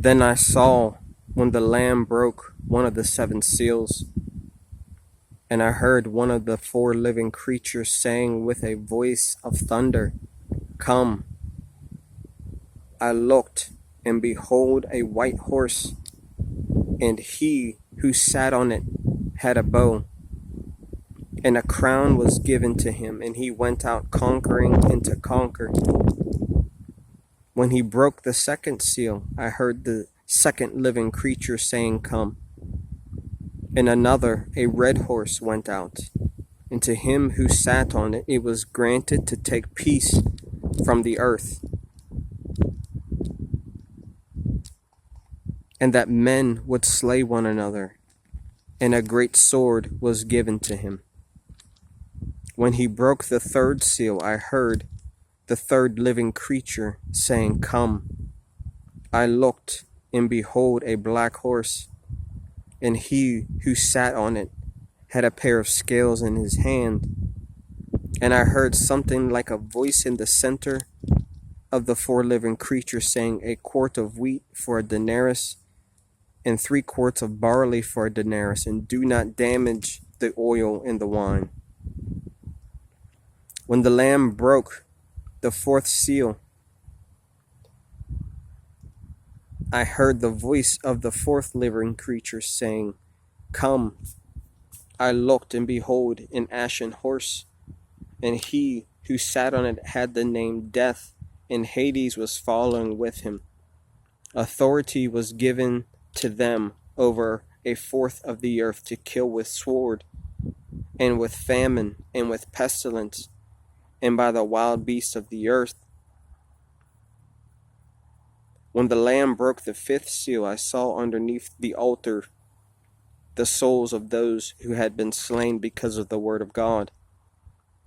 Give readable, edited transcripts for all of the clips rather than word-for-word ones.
Then I saw when the Lamb broke one of the seven seals, and I heard one of the four living creatures saying with a voice of thunder, "Come." I looked, and behold, a white horse, and he who sat on it had a bow, and a crown was given to him, and he went out conquering and to conquer. When he broke the second seal, I heard the second living creature saying, "Come." And another, a red horse, went out, and to him who sat on it, it was granted to take peace from the earth, and that men would slay one another, and a great sword was given to him. When he broke the third seal, I heard the third living creature saying, "Come." I looked, and behold, a black horse, and he who sat on it had a pair of scales in his hand. And I heard something like a voice in the center of the four living creatures saying, "A quart of wheat for a denarius, and 3 quarts of barley for a denarius, and do not damage the oil and the wine." When the Lamb broke the fourth seal, I heard the voice of the fourth living creature saying, "Come." I looked, and behold, an ashen horse, and he who sat on it had the name Death, and Hades was following with him. Authority was given to them over a fourth of the earth to kill with sword, and with famine, and with pestilence, and by the wild beasts of the earth. When the Lamb broke the fifth seal, I saw underneath the altar the souls of those who had been slain because of the word of God,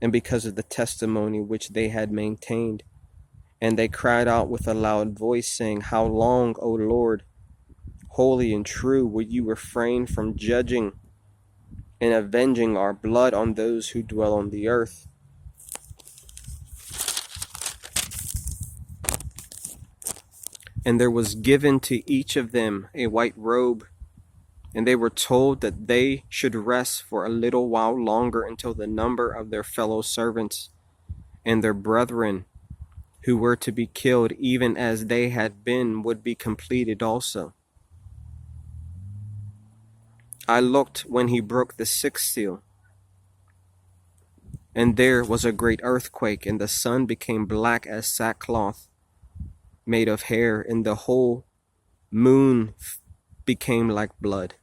and because of the testimony which they had maintained. And they cried out with a loud voice, saying, "How long, O Lord, holy and true, will you refrain from judging and avenging our blood on those who dwell on the earth?" And there was given to each of them a white robe, and they were told that they should rest for a little while longer until the number of their fellow servants and their brethren who were to be killed, even as they had been, would be completed also. I looked when he broke the sixth seal, and there was a great earthquake, and the sun became black as sackcloth made of hair, and the whole moon became like blood,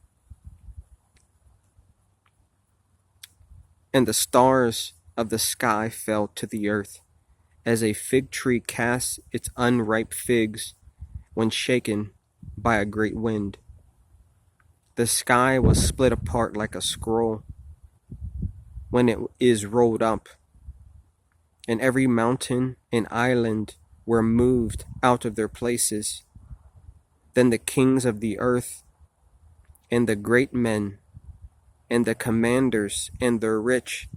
and the stars of the sky fell to the earth, as a fig tree casts its unripe figs when shaken by a great wind. The sky was split apart like a scroll when it is rolled up, and every mountain and island were moved out of their places. Then the kings of the earth, and the great men, and the commanders, and the rich,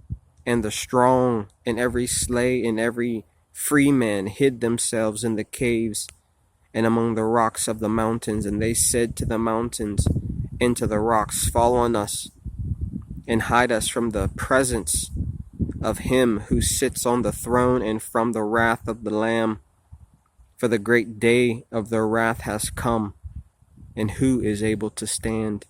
and the strong, and every slave, and every free man hid themselves in the caves and among the rocks of the mountains. And they said to the mountains and to the rocks, "Fall on us, and hide us from the presence of him who sits on the throne, and from the wrath of the Lamb. For the great day of their wrath has come, and who is able to stand?"